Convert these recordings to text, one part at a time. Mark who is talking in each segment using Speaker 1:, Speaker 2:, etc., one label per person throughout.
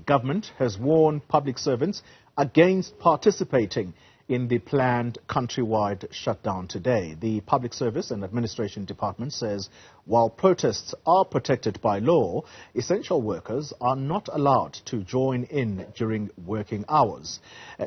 Speaker 1: government has warned public servants against participating in the planned countrywide shutdown today. The Public Service and Administration Department says while protests are protected by law, essential workers are not allowed to join in during working hours.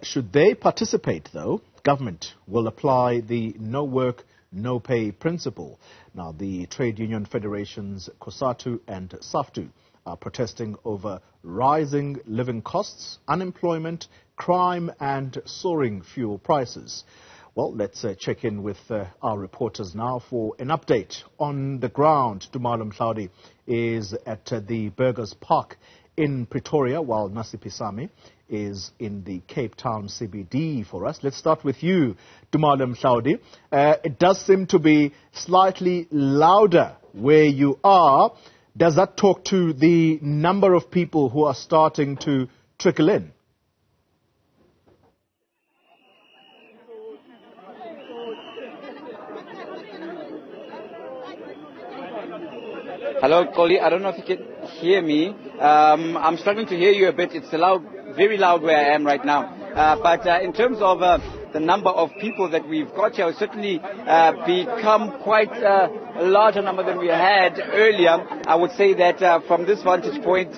Speaker 1: Should they participate, though, government will apply the no work, no pay principle. Now, the trade union federations Cosatu and Saftu are protesting over rising living costs, unemployment, crime and soaring fuel prices. Well, let's check in with our reporters now for an update on the ground. Mohlaoli is at the Burgerspark in Pretoria, while Nasiphi is in the Cape Town CBD for us. Let's start with you, Mohlaoli. It does seem to be slightly louder where you are. Does that talk to the number of people who are starting to trickle in?
Speaker 2: Hello, Koli. I don't know if you can hear me. I'm struggling to hear you a bit. It's loud, very loud where I am right now. But in terms of the number of people that we've got here, it's certainly become quite a larger number than we had earlier. I would say that from this vantage point,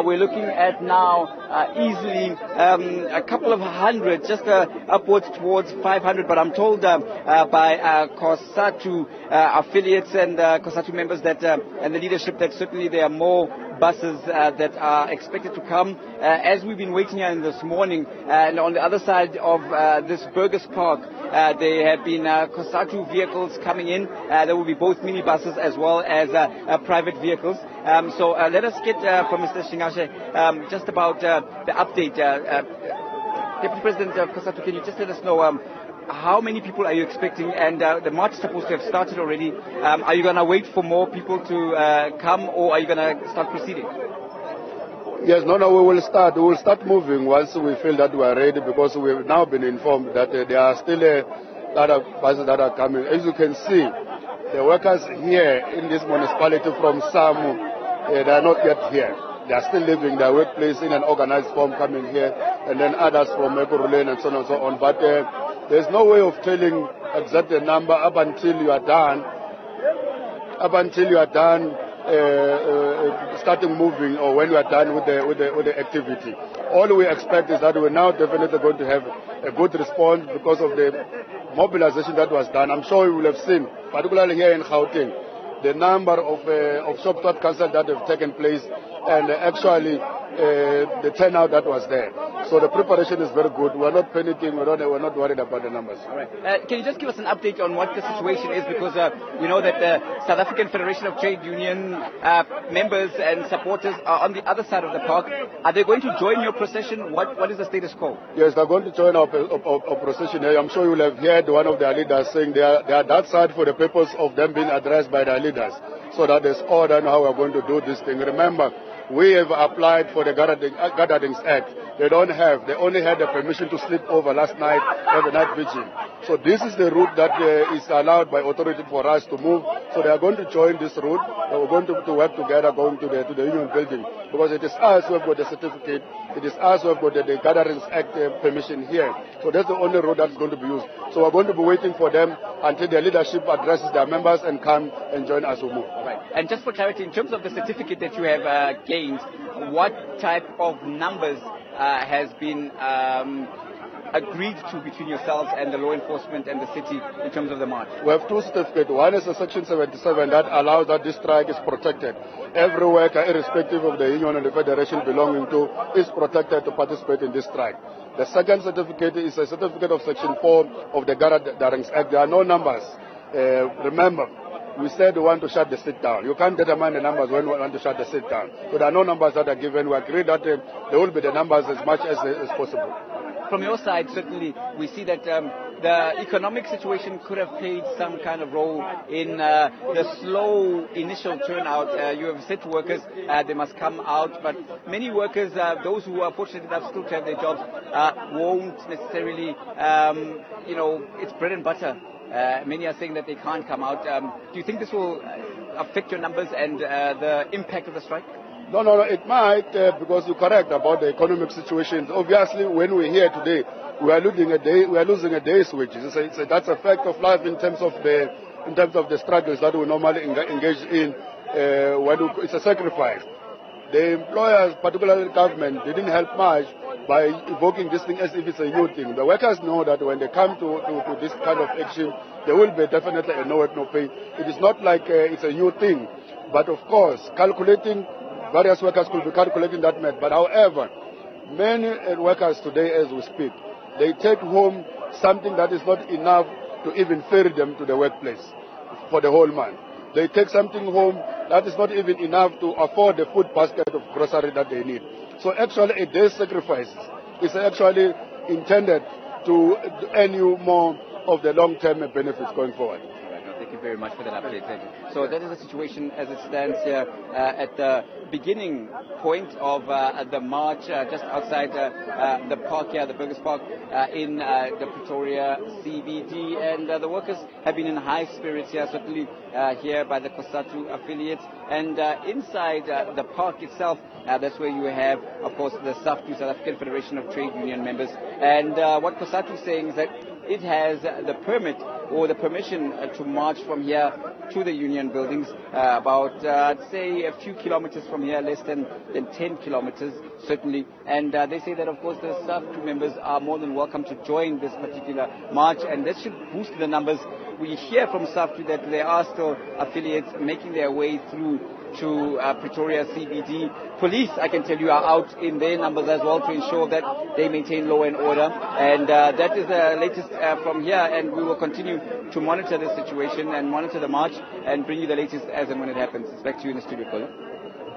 Speaker 2: we're looking at now easily a couple of hundred, just upwards towards 500. But I'm told by Cosatu affiliates and Cosatu members that and the leadership that certainly there are more buses that are expected to come. As we've been waiting here this morning, and on the other side of this Burgerspark, there have been Cosatu vehicles coming in. There will be both minibuses as well as private vehicles. So let us get from Mr. Shingashe just about the update. Deputy President of Cosatu, can you just let us know how many people are you expecting? And the march is supposed to have started already. Are you going to wait for more people to come, or are you going to start proceeding?
Speaker 3: Yes, no, we will start. We will start moving once we feel that we are ready, because we have now been informed that there are still a lot of buses that are coming. As you can see, the workers here in this municipality from Samu, they are not yet here. They are still leaving their workplace in an organized form coming here, and then others from Ekurhuleni and so on and so on. But there's no way of telling exact the number up until you are done. Starting moving, or when we are done with the activity. All we expect is that we're now definitely going to have a good response because of the mobilization that was done. I'm sure you will have seen, particularly here in Gauteng, the number of shops that cancelled that have taken place, and actually the turnout that was there. So the preparation is very good. We're not panicking. We're not worried about the numbers.
Speaker 2: All right. Can you just give us an update on what the situation is? Because we know that the South African Federation of Trade Union members and supporters are on the other side of the park. Are they going to join your procession? What is the status quo?
Speaker 3: Yes, they're going to join our procession here. I'm sure you will have heard one of their leaders saying they are that side for the purpose of them being addressed by their leaders, so that there's order on how we're going to do this thing. Remember, we have applied for the Gatherings Act. They only had the permission to sleep over last night, have a night vigil. So this is the route that is allowed by authority for us to move. So they are going to join this route. We're going to work together going to the union building, because it is us who have got the certificate. It is us who have got the Gatherings Act permission here. So that's the only route that's going to be used. So we're going to be waiting for them until their leadership addresses their members and come and join us to move.
Speaker 2: Right. And just for clarity, in terms of the certificate that you have gained, what type of numbers has been agreed to between yourselves and the law enforcement and the city in terms of the march?
Speaker 3: We have two certificates. One is a Section 77 that allows that this strike is protected. Every worker, irrespective of the union and the federation belonging to, is protected to participate in this strike. The second certificate is a certificate of Section 4 of the Gatherings Act. There are no numbers. Remember, we said we want to shut the sit down. You can't determine the numbers when we want to shut the sit down. So there are no numbers that are given. We agree that there will be the numbers as much as possible.
Speaker 2: From your side, certainly, we see that the economic situation could have played some kind of role in the slow initial turnout. You have said to workers they must come out, but many workers, those who are fortunate enough still to have their jobs, won't necessarily, it's bread and butter. Many are saying that they can't come out. Do you think this will affect your numbers and the impact of the strike?
Speaker 3: No, it might, because you're correct about the economic situations. Obviously, when we're here today, we are losing a day's wages. That's a fact of life in terms of the struggles that we normally engage in. It's a sacrifice. The employers, particularly the government, didn't help much by evoking this thing as if it's a new thing. The workers know that when they come to this kind of action, there will be definitely a no work, no pay. It is not like it's a new thing. But of course, various workers could be calculating that math. But however, many workers today, as we speak, they take home something that is not enough to even ferry them to the workplace for the whole month. They take something home that is not even enough to afford the food basket of grocery that they need. So actually a day's sacrifice is actually intended to earn you more of the long-term benefits going forward.
Speaker 2: Thank you very much for that update. So that is the situation as it stands here at the beginning point of the march just outside the park here, the Burgerspark in the Pretoria CBD. And the workers have been in high spirits here, certainly here by the Cosatu affiliates. And inside the park itself, that's where you have, of course, the Saftu, South African Federation of Trade Union members. And what Cosatu is saying is that it has the permit or the permission to march from here to the union buildings about, I'd say, a few kilometers from here, less than 10 kilometers, certainly. And they say that, of course, the Saftu members are more than welcome to join this particular march, and this should boost the numbers. We hear from Saftu that there are still affiliates making their way through to Pretoria CBD. Police, I can tell you, are out in their numbers as well to ensure that they maintain law and order. And that is the latest from here, and we will continue to monitor the situation and monitor the march and bring you the latest as and when it happens. It's back to you in the studio, Paul.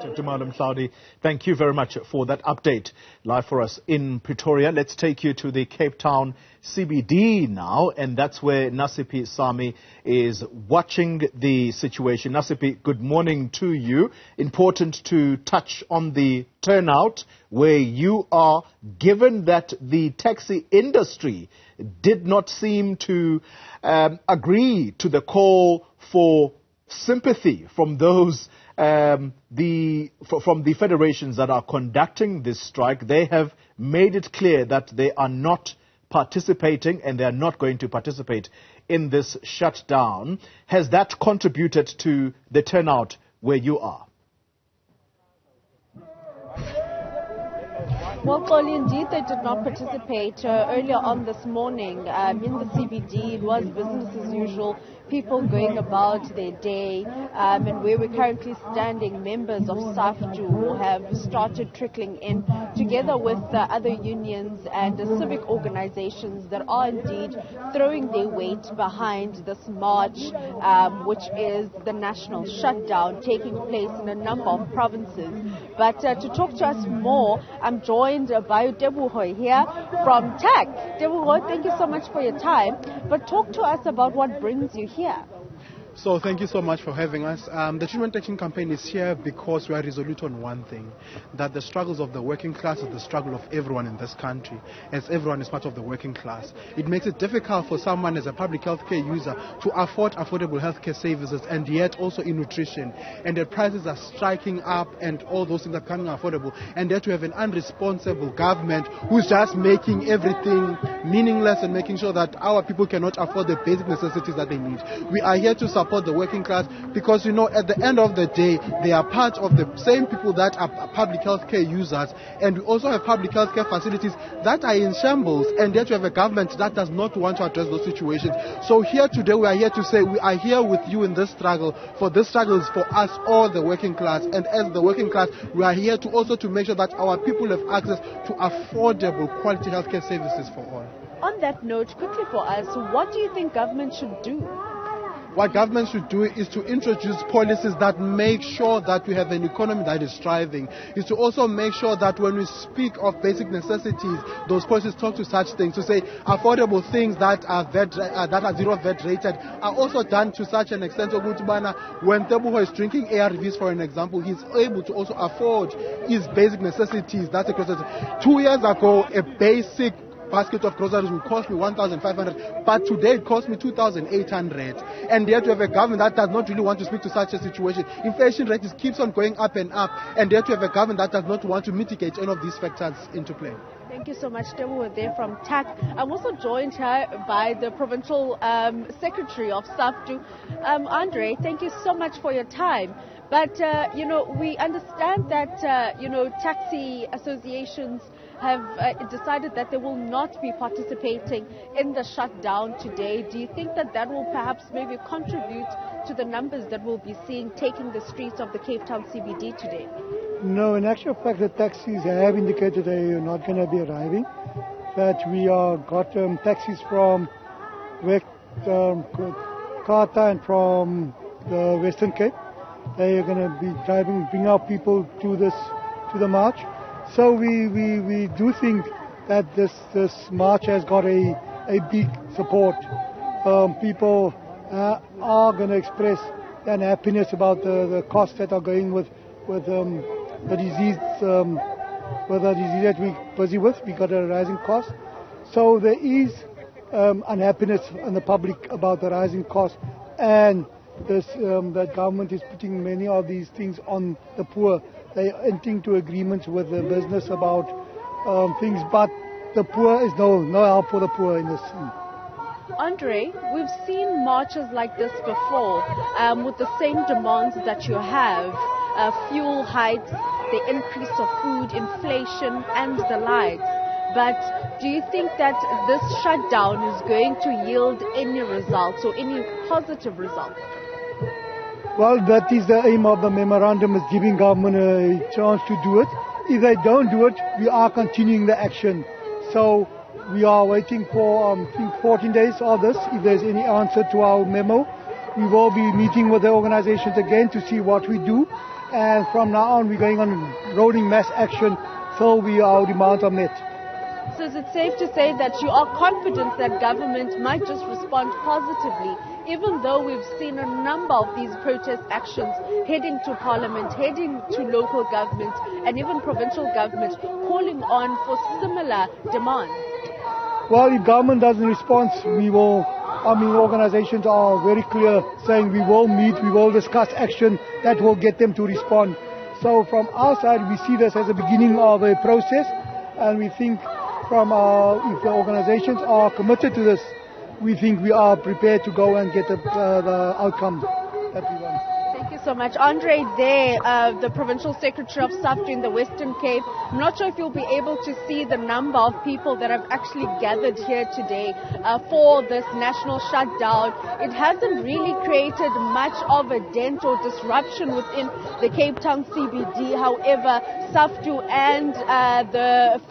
Speaker 1: Mohlaoli, thank you very much for that update live for us in Pretoria. Let's take you to the Cape Town CBD now, and that's where Nasiphi Sami is watching the situation. Nasiphi, good morning to you. Important to touch on the turnout where you are, given that the taxi industry did not seem to agree to the call for sympathy from those from the federations that are conducting this strike. They have made it clear that they are not participating and they are not going to participate in this shutdown. Has that contributed to the turnout where you are?
Speaker 4: Well, Xoli, indeed, they did not participate. Earlier on this morning in the CBD, it was business as usual, people going about their day. And where we're currently standing, members of Saftu have started trickling in, together with other unions and civic organizations that are indeed throwing their weight behind this march, which is the national shutdown taking place in a number of provinces. But to talk to us more, I'm joined by Teboho here from TAC. Teboho, thank you so much for your time. But talk to us about what brings you here.
Speaker 5: So thank you so much for having us. The Children Action Campaign is here because we are resolute on one thing, that the struggles of the working class is the struggle of everyone in this country, as everyone is part of the working class. It makes it difficult for someone as a public healthcare user to afford affordable healthcare services and yet also in nutrition. And the prices are striking up and all those things are becoming affordable. And yet we have an unresponsible government who's just making everything meaningless and making sure that our people cannot afford the basic necessities that they need. We are here to support the working class because, you know, at the end of the day, they are part of the same people that are public health care users, and we also have public health care facilities that are in shambles, and yet we have a government that does not want to address those situations. So here today, we are here to say we are here with you in this struggle, for this struggle is for us all, the working class, and as the working class, we are here to also to make sure that our people have access to affordable quality healthcare services for all.
Speaker 4: On that note, quickly for us, what do you think government should do?
Speaker 5: What government should do is to introduce policies that make sure that we have an economy that is thriving. Is to also make sure that when we speak of basic necessities, those policies talk to such things. To say affordable things that are zero VAT rated are also done to such an extent. When Teboho is drinking ARVs, for an example, he's able to also afford his basic necessities. That's a question. 2 years ago, a basic basket of groceries will cost me 1,500, but today it costs me 2,800. And yet we have a government that does not really want to speak to such a situation. Inflation rate keeps on going up and up, and yet we have a government that does not want to mitigate any of these factors into play.
Speaker 4: Thank you so much. Deborah, we're there from TAC. I'm also joined here by the Provincial Secretary of Saftu. Andre, thank you so much for your time. But, we understand that, taxi associations have decided that they will not be participating in the shutdown today. Do you think that that will perhaps maybe contribute to the numbers that we'll be seeing taking the streets of the Cape Town CBD today?
Speaker 6: No, in actual fact, the taxis have indicated they are not going to be arriving. But we got taxis from Kata and from the Western Cape. They are going to be driving, bring our people to the march. So we do think that this march has got a big support. People are going to express unhappiness about the costs that are going with the disease that we're busy with. We got a rising cost. So there is unhappiness in the public about the rising cost, and that government is putting many of these things on the poor. They are entering into agreements with the business about things, but the poor is no help for the poor in this.
Speaker 4: Andre, we've seen marches like this before with the same demands that you have. Fuel hikes, the increase of food, inflation and the likes. But do you think that this shutdown is going to yield any results or any positive results?
Speaker 6: Well, that is the aim of the memorandum, is giving government a chance to do it. If they don't do it, we are continuing the action. So we are waiting for, I think, 14 days of this. If there's any answer to our memo, we will be meeting with the organizations again to see what we do. And from now on, we're going on rolling mass action till our demands are met.
Speaker 4: So is it safe to say that you are confident that government might just respond positively, even though we've seen a number of these protest actions heading to Parliament, heading to local government, and even provincial government calling on for similar demands?
Speaker 6: Well, if government doesn't respond, organizations are very clear saying we will meet, we will discuss action that will get them to respond. So from our side, we see this as a beginning of a process, and we think if the organizations are committed to this, we think we are prepared to go and get the outcome that we want.
Speaker 4: Thank you so much. Andre there, the Provincial Secretary of Saftu in the Western Cape. I'm not sure if you'll be able to see the number of people that have actually gathered here today for this national shutdown. It hasn't really created much of a dent or disruption within the Cape Town CBD. However, Saftu and the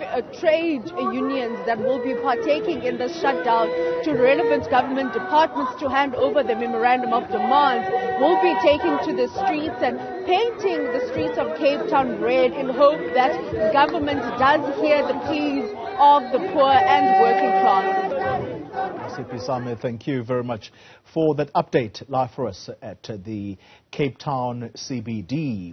Speaker 4: trade unions that will be partaking in the shutdown to relevant government departments to hand over the memorandum of demands will be taking to the streets and painting the streets of Cape Town red in hope that government does hear the pleas of the poor and working class.
Speaker 1: Nasiphi, thank you very much for that update live for us at the Cape Town CBD.